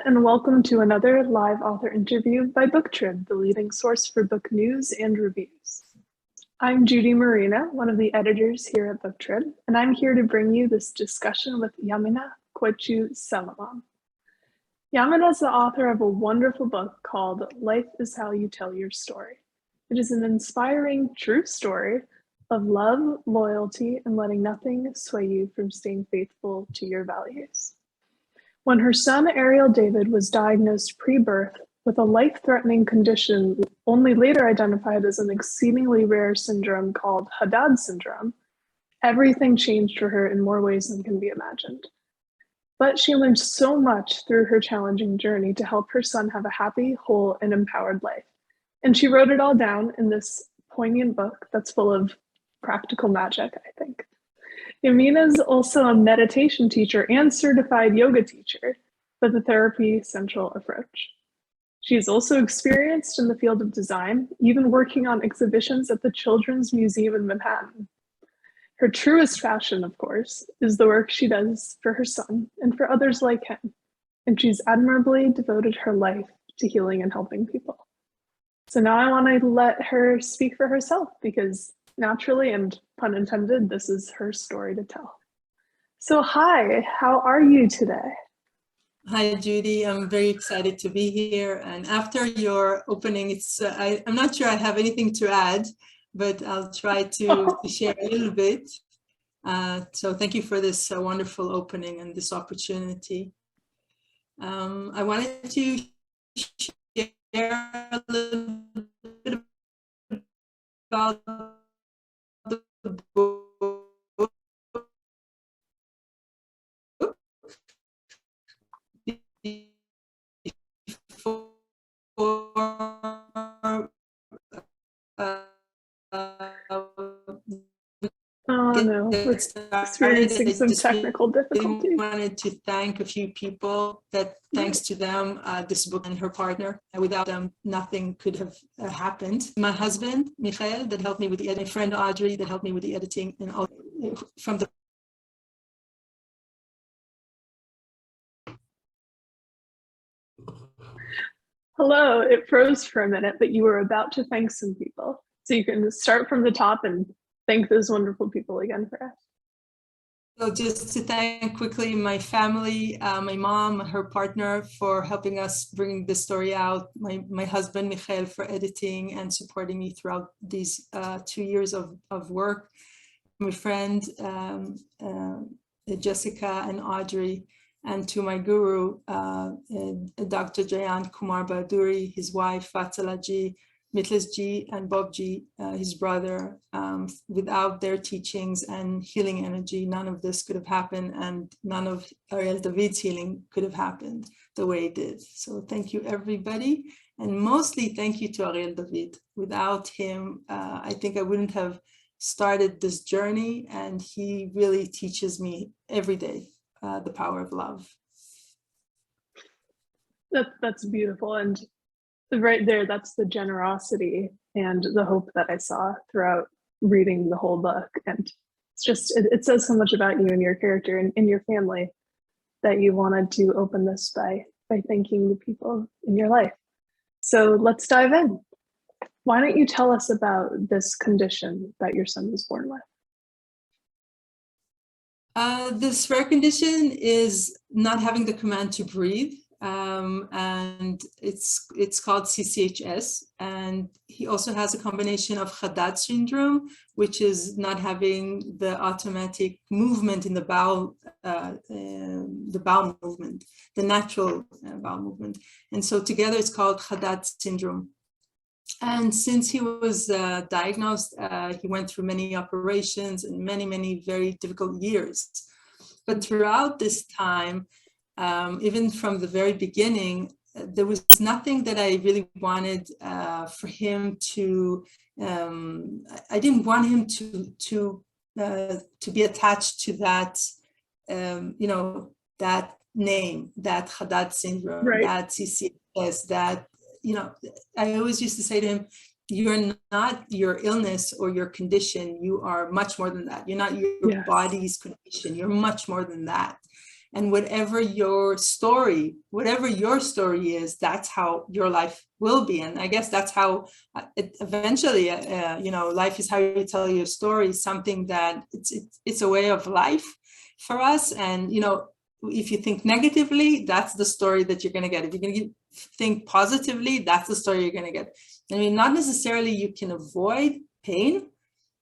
and welcome to another live author interview by Booktrib, the leading source for book news and reviews. I'm Judy Marina, one of the editors here at Booktrib, and I'm here to bring you this discussion with Yamina Koichu Salomon. Yamina is the author of a wonderful book called Life is How You Tell Your Story. It is an inspiring, true story of love, loyalty, and letting nothing sway you from staying faithful to your values. When her son Arieldavid was diagnosed pre-birth with a life-threatening condition only later identified as an exceedingly rare syndrome called Haddad Syndrome, everything changed for her in more ways than can be imagined. But she learned so much through her challenging journey to help her son have a happy, whole, and empowered life. And she wrote it all down in this poignant book that's full of practical magic, I think. Yamina is also a meditation teacher and certified yoga teacher with a therapy central approach. She is also experienced in the field of design, even working on exhibitions at the Children's Museum in Manhattan. Her truest passion, of course, is the work she does for her son and for others like him, and she's admirably devoted her life to healing and helping people. So now I want to let her speak for herself because naturally, and pun intended, this is her story to tell. So hi, how are you today? Hi, Judy. I'm very excited to be here. And after your opening, I'm not sure I have anything to add, but I'll try to share a little bit. So thank you for this wonderful opening and this opportunity. I wanted to share a little bit about the book. Oh no, we're experiencing some technical difficulties. I wanted to thank a few people that thanks to them, this book and her partner, without them, nothing could have happened. My husband, Michael, that helped me with the editing, my friend Audrey, that helped me with the editing, and all from the Hello, it froze for a minute, but you were about to thank some people. So you can start from the top and thank those wonderful people again for us. So just to thank quickly my family, my mom, her partner for helping us bring this story out, my husband, Michael, for editing and supporting me throughout these 2 years of work, my friend, Jessica and Audrey, and to my guru, Dr. Jayan Kumar Baduri, his wife, Fatalaji, Mitlis Ji, and Bob Ji, his brother. Without their teachings and healing energy, none of this could have happened, and none of Arieldavid's healing could have happened the way it did. So thank you, everybody. And mostly thank you to Arieldavid. Without him, I think I wouldn't have started this journey, and he really teaches me every day the power of love. That's beautiful. And right there, that's the generosity and the hope that I saw throughout reading the whole book. And it's just, it says so much about you and your character and in your family that you wanted to open this by thanking the people in your life. So let's dive in. Why don't you tell us about this condition that your son was born with? This rare condition is not having the command to breathe. And it's called CCHS, and he also has a combination of Haddad Syndrome, which is not having the automatic movement in the bowel movement, the natural bowel movement, and so together it's called Haddad Syndrome. And since he was diagnosed, he went through many operations and many very difficult years. But throughout this time, even from the very beginning, there was nothing that I really wanted for him to. I didn't want him to be attached to that, that name, that Haddad syndrome, right. That CCS, that I always used to say to him, "You're not your illness or your condition. You are much more than that. You're not your Yes. body's condition. You're much more than that." And whatever your story is, that's how your life will be. And I guess that's how eventually, life is how you tell your story, something that it's a way of life for us. And, if you think negatively, that's the story that you're going to get. If you're going to think positively, that's the story you're going to get. I mean, not necessarily you can avoid pain.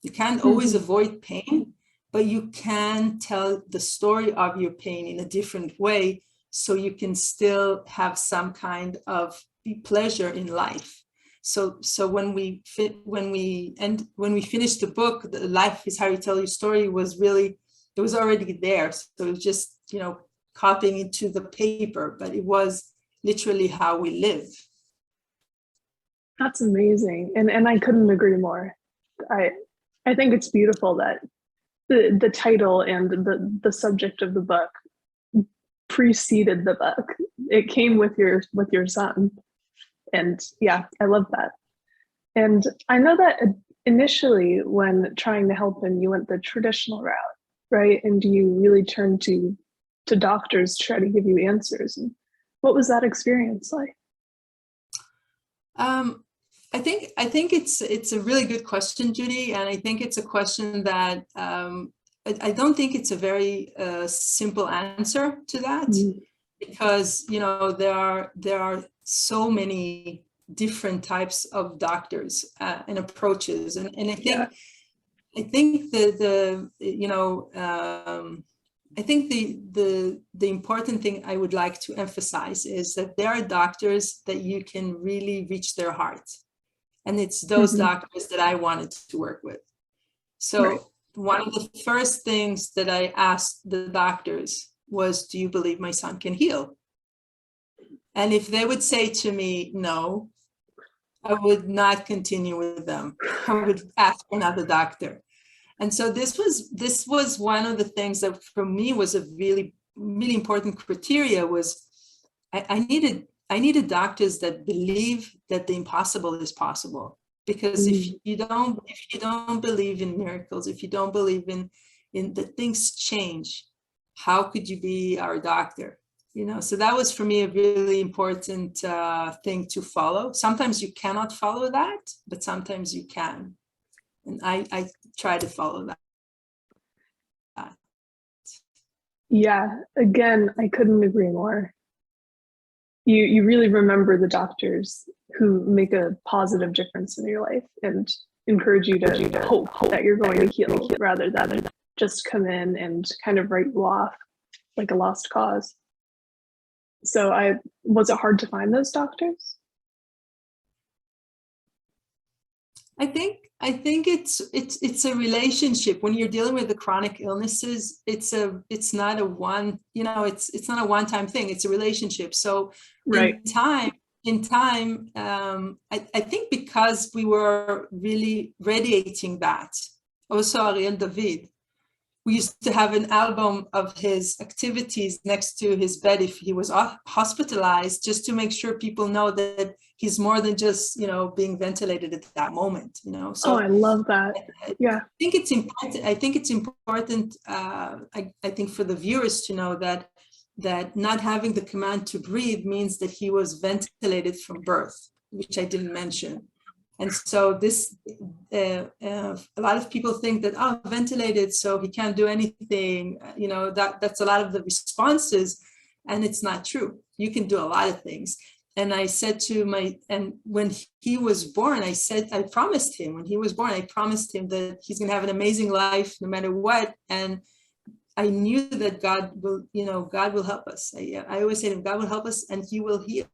You can't always avoid pain, but you can tell the story of your pain in a different way, so you can still have some kind of pleasure in life. So when we finished the book, the Life is How You Tell Your Story was really, it was already there. So it was just, copying into the paper, but it was literally how we live. That's amazing. And I couldn't agree more. I think it's beautiful that the title and the subject of the book preceded the book. It came with your son. And yeah, I love that. And I know that initially when trying to help him, you went the traditional route, right? And you really turned to doctors to try to give you answers. And what was that experience like? I think it's a really good question, Judy, and I think it's a question that I don't think it's a very simple answer to that, because there are so many different types of doctors and approaches, and I think I think the important thing I would like to emphasize is that there are doctors that you can really reach their heart. And it's those doctors that I wanted to work with. So one of the first things that I asked the doctors was, do you believe my son can heal? And if they would say to me, no, I would not continue with them. I would ask another doctor. And so this was one of the things that for me was a really, really important criteria. Was I needed doctors that believe that the impossible is possible. Because if you don't believe in miracles, if you don't believe in that things change, how could you be our doctor? So that was for me a really important thing to follow. Sometimes you cannot follow that, but sometimes you can. And I try to follow that. Yeah, again, I couldn't agree more. You really remember the doctors who make a positive difference in your life and encourage you to hope that you're going to heal, rather than just come in and kind of write you off like a lost cause. So was it hard to find those doctors? I think it's a relationship. When you're dealing with the chronic illnesses, it's not a one-time thing. It's a relationship. So in time, I think because we were really radiating that. Also, Arieldavid, we used to have an album of his activities next to his bed if he was hospitalized, just to make sure people know that he's more than just, being ventilated at that moment, So I love that. Yeah. I think it's important. I think for the viewers to know that not having the command to breathe means that he was ventilated from birth, which I didn't mention. And so this, a lot of people think that, ventilated, so he can't do anything. That's a lot of the responses, and it's not true. You can do a lot of things. And I said and when he was born, I promised him, when he was born, I promised him that he's going to have an amazing life no matter what. And I knew that God will help us. I always say to him, God will help us and he will heal.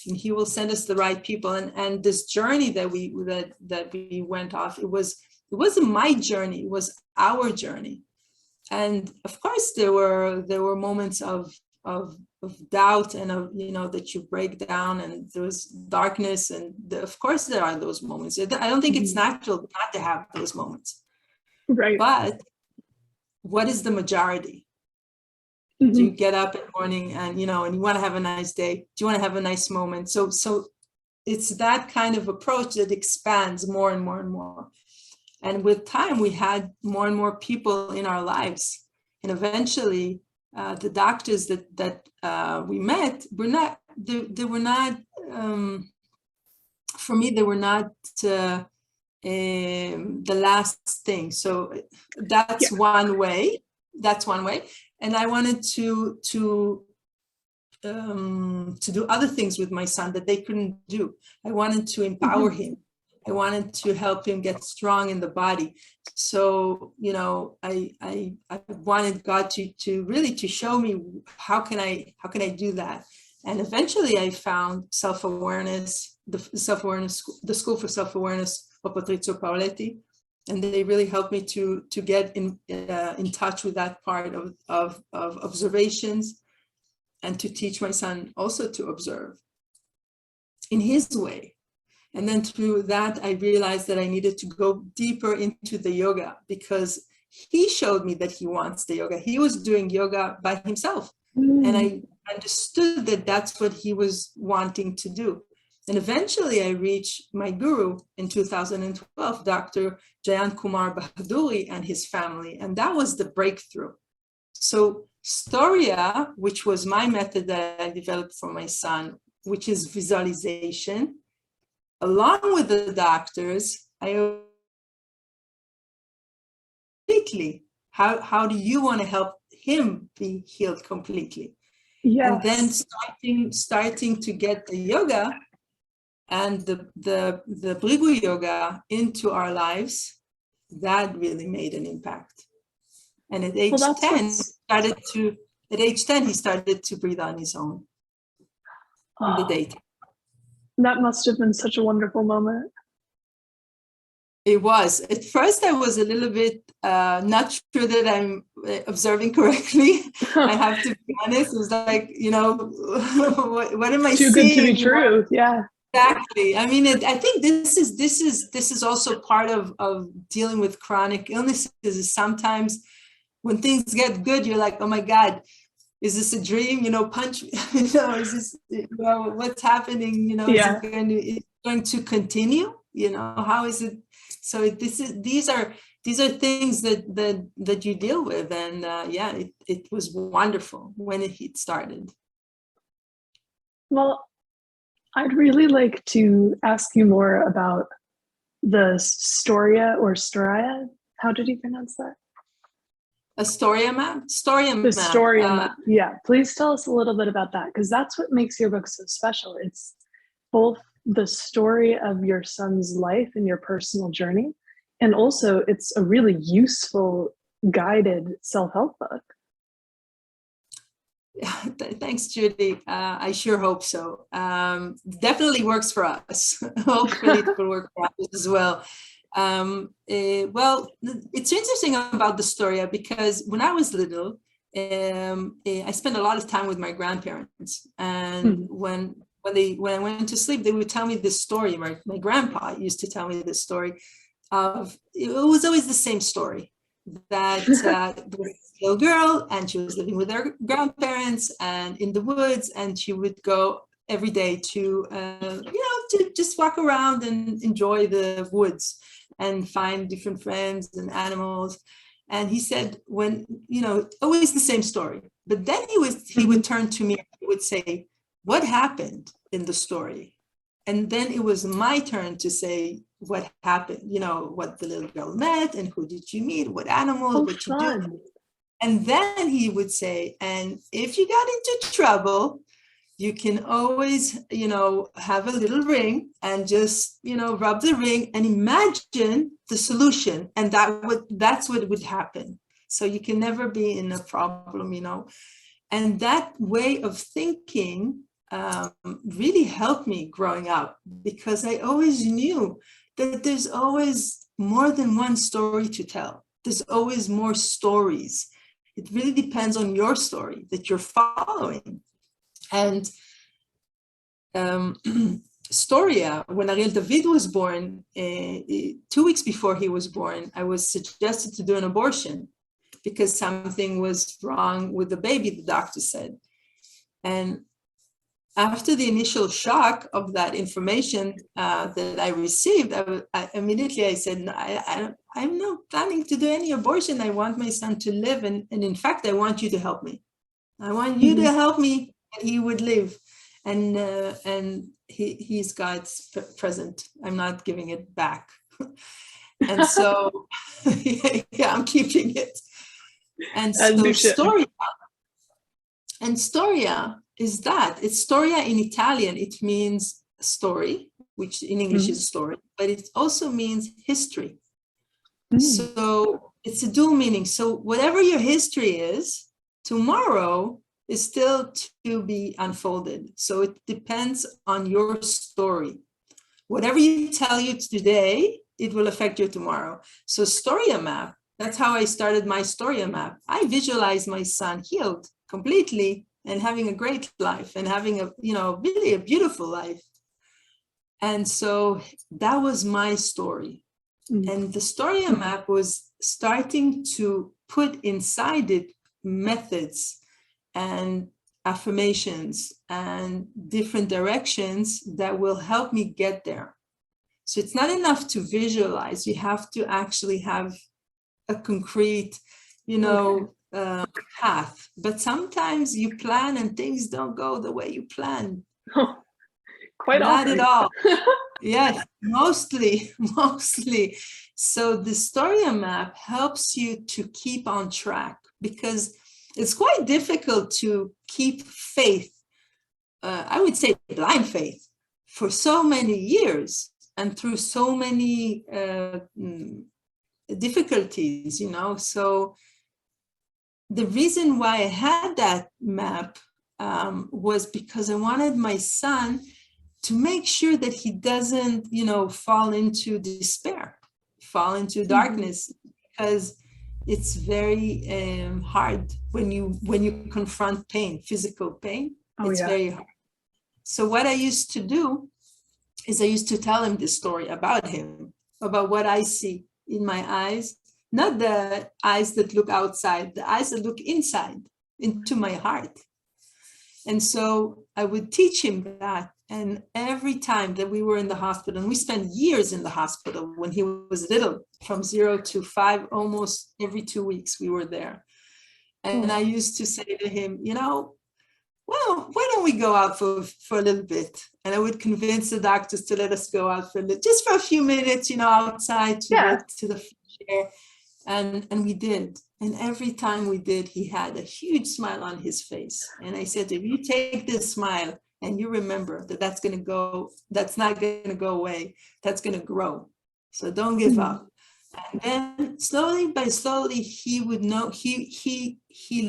And he will send us the right people. And this journey that we went off, it wasn't my journey, it was our journey. And of course there were moments of doubt and that you break down, and there was darkness, and of course there are those moments. I don't think it's natural not to have those moments. Right. But what is the majority? Do you get up in the morning and you want to have a nice day? Do you want to have a nice moment? So it's that kind of approach that expands more and more and more. And with time, we had more and more people in our lives. And eventually, the doctors that we met were not, they were not, for me, they were not the last thing. So that's one way. That's one way. And I wanted to do other things with my son that they couldn't do. I wanted to empower him. I wanted to help him get strong in the body. So, you know, I wanted God to really to show me how can I do that. And eventually I found self-awareness, the School for Self-Awareness of Patrizio Paoletti. And they really helped me to get in touch with that part of observations, and to teach my son also to observe in his way. And then through that, I realized that I needed to go deeper into the yoga, because he showed me that he wants the yoga. He was doing yoga by himself. And I understood that that's what he was wanting to do. And eventually I reached my guru in 2012, Dr. Jayant Kumar Bahaduri and his family. And that was the breakthrough. So Storia, which was my method that I developed for my son, which is visualization, along with the doctors, I completely, how do you want to help him be healed completely? Yes. And then starting to get the yoga and the Brigu yoga into our lives, that really made an impact. And at age 10, he started to breathe on his own in the daytime. That must have been such a wonderful moment. It was. At first, I was a little bit not sure that I'm observing correctly. I have to be honest. It was like, you know, what am I seeing? Too good to be true. Yeah. Exactly. I mean, I think this is also part of dealing with chronic illnesses. Is sometimes when things get good, you're like, oh my God, is this a dream? You know, punch. You know, is this? You know, what's happening? You know, is it going to continue? You know, how is it? So these are things that you deal with, and it was wonderful when it started. Well, I'd really like to ask you more about the Storia or Storia. How did you pronounce that? Storia Map? Storia Map. The Storia Map. Yeah, please tell us a little bit about that, because that's what makes your book so special. It's both the story of your son's life and your personal journey, and also it's a really useful guided self-help book. Thanks, Judy. I sure hope so. Definitely works for us. Hopefully it will work for us as well. Well, it's interesting about the Storia, because when I was little, I spent a lot of time with my grandparents, and when I went to sleep, they would tell me this story. My grandpa used to tell me this story of, it was always the same story, that there was a little girl and she was living with her grandparents and in the woods, and she would go every day to to just walk around and enjoy the woods and find different friends and animals. And he said, when, you know, always the same story, but then he would turn to me and he would say, what happened in the story? And then it was my turn to say what happened, you know, what the little girl met and who did you meet, what animals, what you do. And then he would say, and if you got into trouble, you can always, you know, have a little ring and just, you know, rub the ring and imagine the solution. And that's what would happen. So you can never be in a problem, you know. And that way of thinking really helped me growing up, because I always knew that there's always more than one story to tell. There's always more stories. It really depends on your story that you're following. And Storia, when Arieldavid was born, 2 weeks before he was born, I was suggested to do an abortion because something was wrong with the baby, the doctor said. And after the initial shock of that information that I received, I immediately said, no, I'm not planning to do any abortion. I want my son to live. And in fact, I want you to help me. I want you to help me that he would live. And he's God's present. I'm not giving it back. And so, yeah, I'm keeping it. And so Storia, and Storia is that. It's Storia in Italian. It means story, which in English is story, but it also means history. So it's a dual meaning. So whatever your history is, tomorrow is still to be unfolded. So it depends on your story. Whatever you tell you today, it will affect you tomorrow. So Storia Map, that's how I started my Storia Map. I visualized my son healed completely and having a great life and having a, really a beautiful life. And so that was my story. And the Storia Map was starting to put inside it methods and affirmations and different directions that will help me get there. So it's not enough to visualize. You have to actually have a concrete, path. But sometimes you plan and things don't go the way you plan. Oh, quite not often. At all. Yes, mostly. So the Storia Map helps you to keep on track, because it's quite difficult to keep faith, I would say blind faith, for so many years and through so many difficulties, So the reason why I had that map was because I wanted my son to make sure that he doesn't, fall into despair, fall into darkness, because it's very hard when you confront pain, physical pain. It's very hard. So what I used to do is I used to tell him this story about him, about what I see in my eyes, not the eyes that look outside, the eyes that look inside into my heart. And so I would teach him that. And every time that we were in the hospital, and we spent years in the hospital when he was little, from 0 to 5, almost every 2 weeks we were there. And I used to say to him, well, why don't we go out for a little bit? And I would convince the doctors to let us go out just for a few minutes, outside to the fresh air. And we did. And every time we did, he had a huge smile on his face. And I said, if you take this smile and you remember that that's not going to go away, that's going to grow. So don't give up. And then slowly by slowly, he would know, he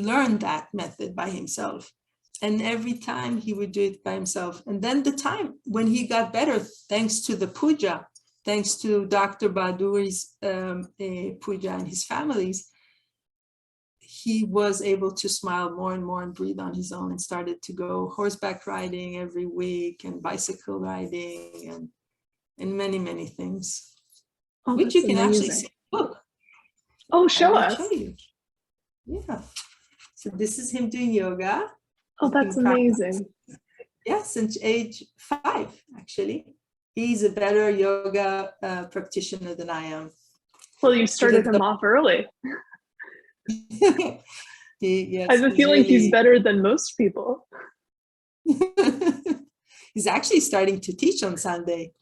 learned that method by himself. And every time he would do it by himself. And then the time when he got better, thanks to the puja, thanks to Dr. Baduri's puja and his families, he was able to smile more and more and breathe on his own, and started to go horseback riding every week and bicycle riding and many, many things, which you can actually see in the book. Oh, show us. Show you. Yeah. So this is him doing yoga. Oh, that's amazing. Yeah, since age 5, actually. He's a better yoga practitioner than I am. Well, you started him off early. Yes, I have a feeling he's better than most people. He's actually starting to teach on Sunday.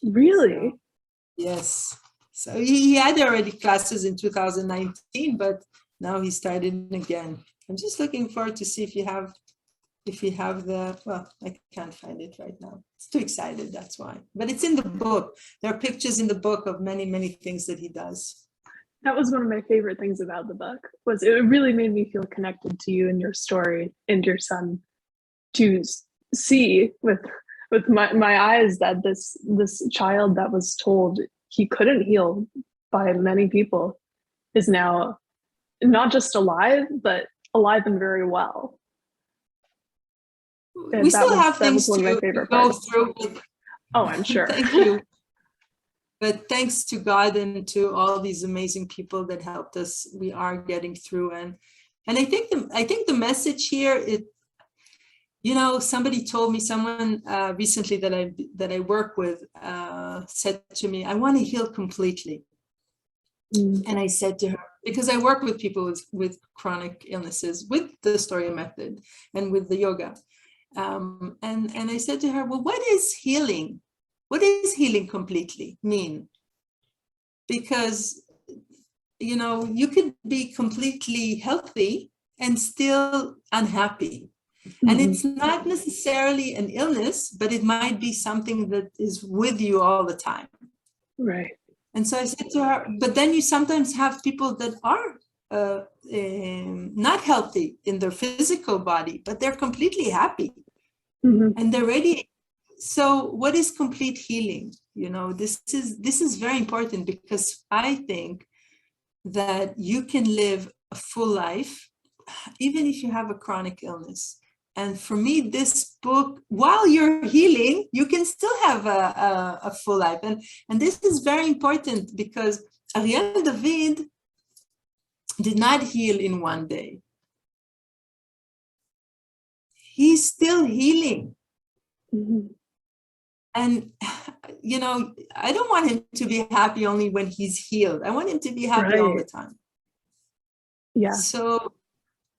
Really? So, yes. So he had already classes in 2019, but now he started again. I'm just looking forward to see if you have the, well, I can't find it right now. It's too excited, that's why. But it's in the book. There are pictures in the book of many, many things that he does. That was one of my favorite things about the book, was it really made me feel connected to you and your story and your son, to see with my eyes that this child that was told he couldn't heal by many people is now not just alive, but alive and very well. We still have things to go through. Oh, I'm sure. Thank you. But thanks to God and to all these amazing people that helped us, we are getting through. And I think the message here, somebody told me, someone recently that I work with said to me, I want to heal completely. And I said to her, because I work with people with chronic illnesses with the Storia method and with the yoga. And I said to her, well, what is healing? What does healing completely mean? Because, you know, you could be completely healthy and still unhappy. And it's not necessarily an illness, but it might be something that is with you all the time. Right. And so I said to her, but then you sometimes have people that are not healthy in their physical body, but they're completely happy and they're ready. So what is complete healing? You know, this is very important, because I think that you can live a full life, even if you have a chronic illness. And for me, this book, while you're healing, you can still have a full life. And this is very important, because Arieldavid did not heal in one day. He's still healing. And, you know, I don't want him to be happy only when he's healed. I want him to be happy all the time. Yeah. So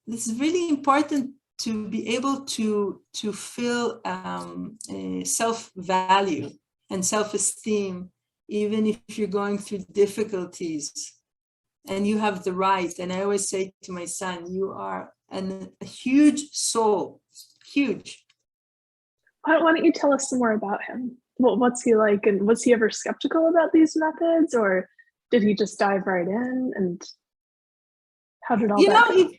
this is really important, to be able to feel self-value and self-esteem, even if you're going through difficulties, and you have the right. And I always say to my son, you are a huge soul, huge. Why don't you tell us some more about him? What's he like, and was he ever skeptical about these methods, or did he just dive right in? And how did all that go?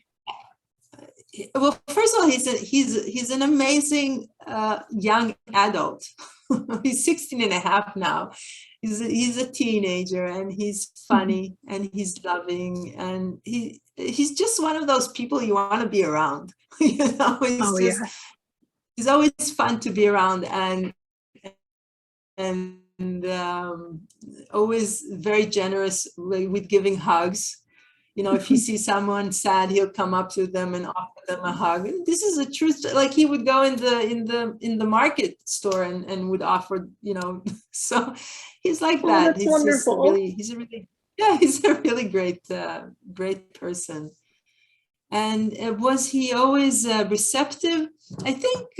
Well, first of all, he's an amazing young adult. He's 16 and a half now. He's a teenager, and he's funny and he's loving, and he's just one of those people you want to be around. You know, he's always fun to be around, and always very generous with giving hugs. You know, if he sees someone sad, he'll come up to them and offer them a hug. And this is a true story. Like, he would go in the market store and would offer, you know. So he's like that. That's wonderful. He's a really great person. And was he always receptive? I think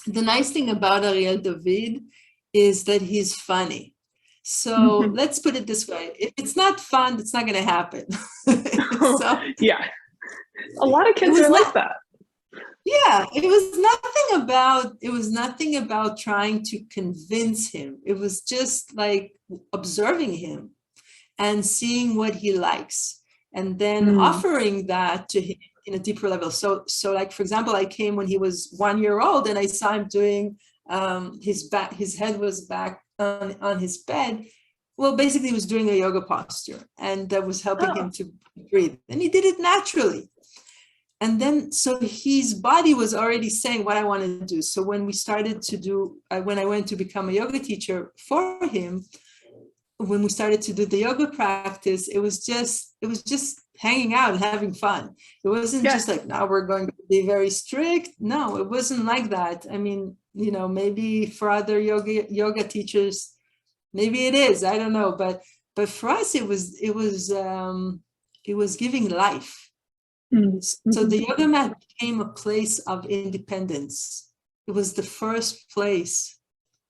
the nice thing about Arieldavid is that he's funny. So let's put it this way: if it's not fun, it's not going to happen. So, yeah, a lot of kids are like that. Yeah, it was nothing about trying to convince him. It was just like observing him and seeing what he likes, and then offering that to him in a deeper level. So like, for example, I came when he was 1 year old, and I saw him doing his head was back on his bed. Well, basically he was doing a yoga posture, and that was helping him to breathe, and he did it naturally. And then, so his body was already saying what I want to do. So when we started to do, when I went to become a yoga teacher for him, when we started to do the yoga practice, it was just hanging out and having fun. It wasn't just like, now we're going to be very strict. No, it wasn't like that. I mean, you know, maybe for other yoga teachers, maybe it is, I don't know. But for us, it was giving life. So the yoga mat became a place of independence. It was the first place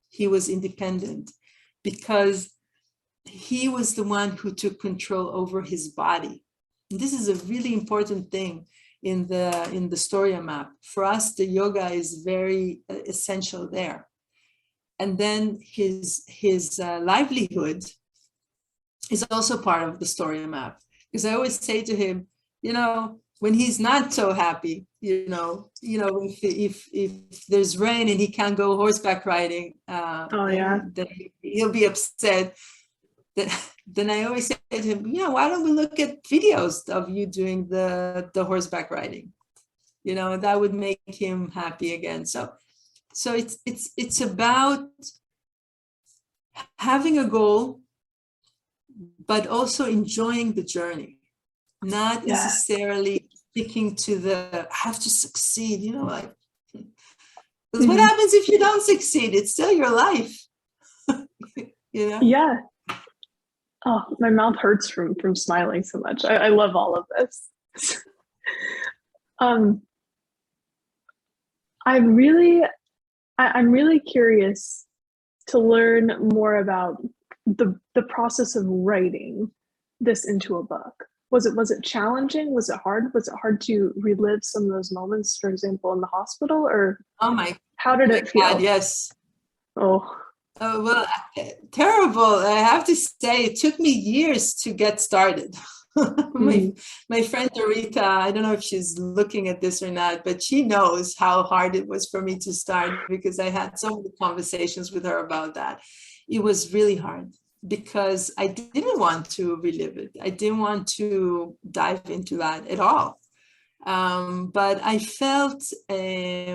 he was independent, because he was the one who took control over his body. And this is a really important thing in the Storia Map. For us, the yoga is very essential there. And then his livelihood is also part of the Storia Map, because I always say to him, you know, when he's not so happy, you know, if there's rain and he can't go horseback riding, then he'll be upset. Then I always say to him, yeah, why don't we look at videos of you doing the horseback riding? You know, that would make him happy again. So it's about having a goal, but also enjoying the journey, not necessarily sticking to I have to succeed, you know, like, because what happens if you don't succeed? It's still your life. You know? Yeah. Oh, my mouth hurts from smiling so much. I love all of this. um, I really, I'm really curious to learn more about the process of writing this into a book. Was it challenging? Was it hard? Was it hard to relive some of those moments, for example, in the hospital, or Oh my, how did my it God, feel? yes. Oh, Well, terrible. I have to say, it took me years to get started. my mm, my friend Dorita, I don't know if she's looking at this or not, but she knows how hard it was for me to start because I had so many conversations with her about that. It was really hard because I didn't want to relive it. I didn't want to dive into that at all. But I felt I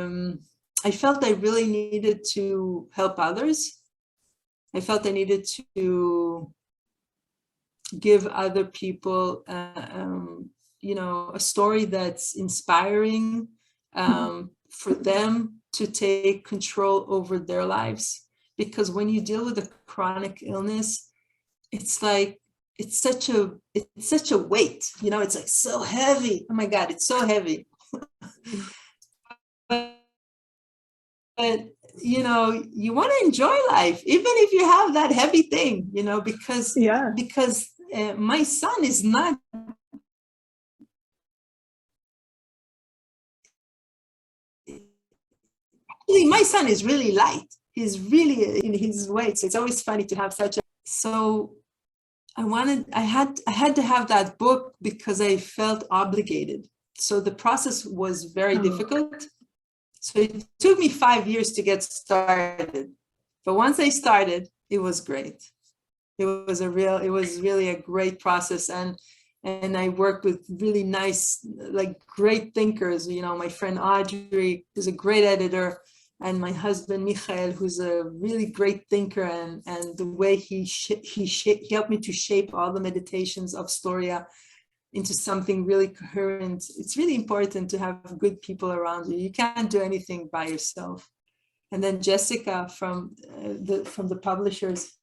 really needed to help others. I felt I needed to give other people, a story that's inspiring for them to take control over their lives. Because when you deal with a chronic illness, it's like it's such a weight. It's like so heavy. Oh my God, it's so heavy. But you want to enjoy life even if you have that heavy thing, because yeah. my son is not, my son is really light. He's really in his weight, so it's always funny to have such a, so I had to have that book because I felt obligated. So the process was very Oh, difficult. So it took me 5 years to get started. But once I started, it was great. It was really a great process. And I worked with really nice, like great thinkers. My friend Audrey, who's a great editor, and my husband Michael, who's a really great thinker, and the way he helped me to shape all the meditations of Storia into something really coherent. It's really important to have good people around you. You can't do anything by yourself. And then Jessica from the publishers,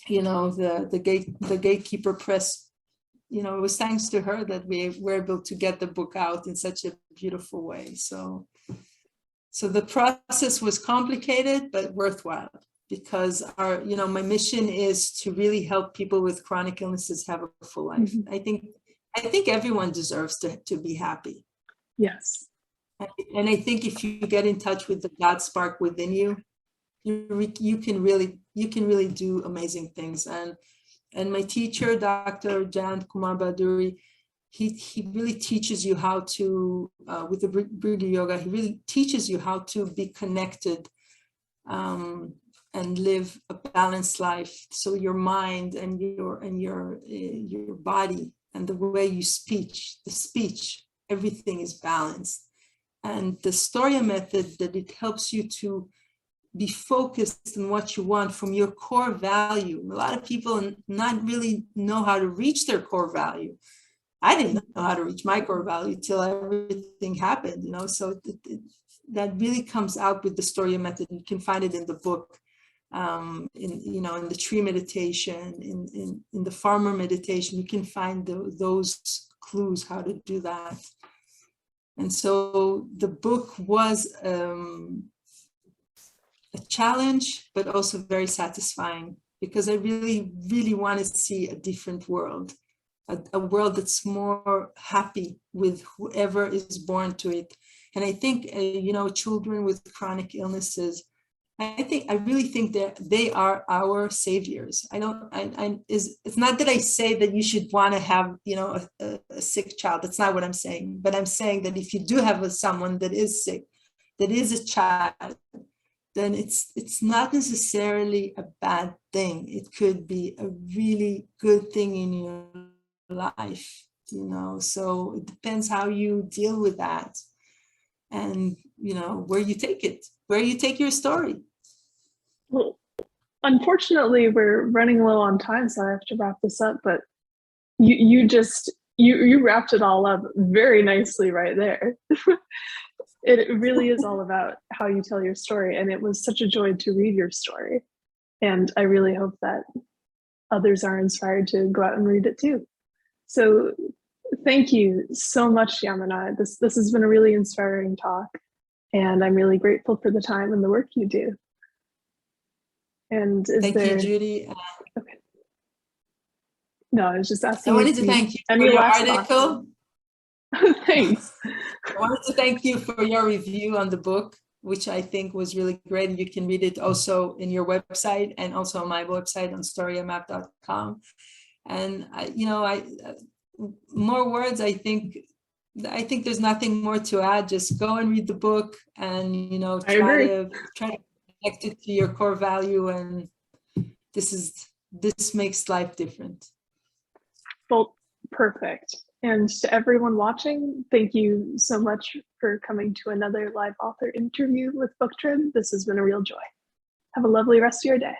the gatekeeper press, it was thanks to her that we were able to get the book out in such a beautiful way. So the process was complicated but worthwhile, because my mission is to really help people with chronic illnesses have a full life. mhm. I think everyone deserves to be happy. Yes. And I think if you get in touch with the God spark within you, you can really do amazing things. And my teacher, Dr. Jan Kumar Baduri, he really teaches you how to, with the Brigya Yoga, he really teaches you how to be connected and live a balanced life. So your mind and your body and the way you the speech, everything is balanced. And the Storia method, that it helps you to be focused on what you want from your core value. A lot of people not really know how to reach their core value. I didn't know how to reach my core value till everything happened, so that really comes out with the Storia method. You can find it in the book, in the tree meditation, in the farmer meditation. You can find those clues how to do that. And so the book was a challenge, but also very satisfying, because I really, really want to see a different world, a world that's more happy with whoever is born to it. And I think, children with chronic illnesses, I really think that they are our saviors. It's not that I say that you should want to have, a sick child. That's not what I'm saying. But I'm saying that if you do have someone that is sick, that is a child, then it's not necessarily a bad thing. It could be a really good thing in your life, so it depends how you deal with that, and where you take your story. Well, unfortunately, we're running low on time, so I have to wrap this up. But you wrapped it all up very nicely right there. It really is all about how you tell your story, and it was such a joy to read your story. And I really hope that others are inspired to go out and read it too. So thank you so much, Yamina. This has been a really inspiring talk, and I'm really grateful for the time and the work you do. And thank you, Judy. Okay. No, I was just asking. I wanted to thank you for your article. Thanks. I wanted to thank you for your review on the book, which I think was really great. And you can read it also in your website and also on my website on storiamap.com. And more words, I think there's nothing more to add. Just go and read the book and, try to connect it to your core value. And this makes life different. Well, perfect. And to everyone watching, thank you so much for coming to another live author interview with Booktrib. This has been a real joy. Have a lovely rest of your day.